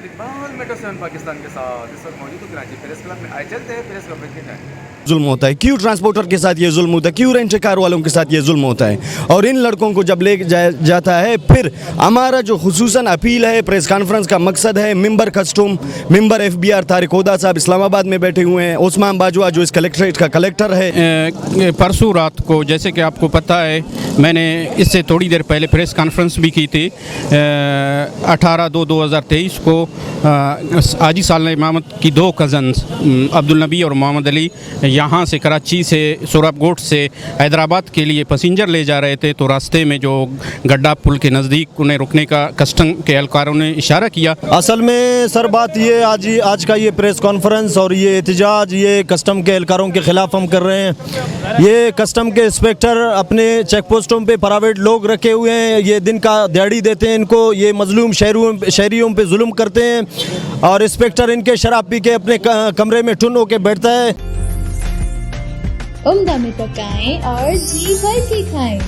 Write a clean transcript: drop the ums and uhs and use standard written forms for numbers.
Iqbal metro 7 Pakistan के साथ इस वक्त मौजूद हूँ कराची प्रेस क्लब में। आए चलते हैं प्रेस क्लब में क्या जुल्म होता है, क्यों ट्रांसपोर्टर के साथ ये जुल्म होता है, क्यों रेंट कार वालों के साथ ये जुल्म होता है। और इन लड़कों को जब ले जाता है, फिर हमारा जो खुसूसन अपील है, प्रेस कॉन्फ्रेंस का मकसद है, member custom, member FBR Tariq ओदा साहब इस्लामाबाद में बैठे हुए हैं, उस्मान बाजवा जो इस कलेक्ट्रेट का कलेक्टर है। परसों रात को जैसे कि आपको पता है, मैंने इससे थोड़ी देर पहले प्रेस कॉन्फ्रेंस भी की थी। 18/2/2023 को आजी साल इमामत की 2 कज़न्स अब्दुल नबी और मोहम्मद अली यहाँ से कराची से सोराबकोट से हैदराबाद के लिए पैसेंजर ले जा रहे थे, तो रास्ते में जो गड्ढा पुल के नज़दीक उन्हें रुकने का कस्टम के एहलकारों ने इशारा किया। असल में सर बात ये आज का ये प्रेस कॉन्फ्रेंस और ये एहतजाज ये कस्टम के एहलकारों के ख़िलाफ़ हम कर रहे हैं। ये कस्टम के इंस्पेक्टर अपने चेक पोस्टों पे प्राइवेट लोग रखे हुए हैं, ये दिन का दिहाड़ी देते हैं इनको, ये मजलूम शहरियों पे जुल्म करते हैं और इंस्पेक्टर इनके शराब पी के अपने कमरे में टुन होके बैठता है। उम्दा में पकाएं और जी भर के खाएं।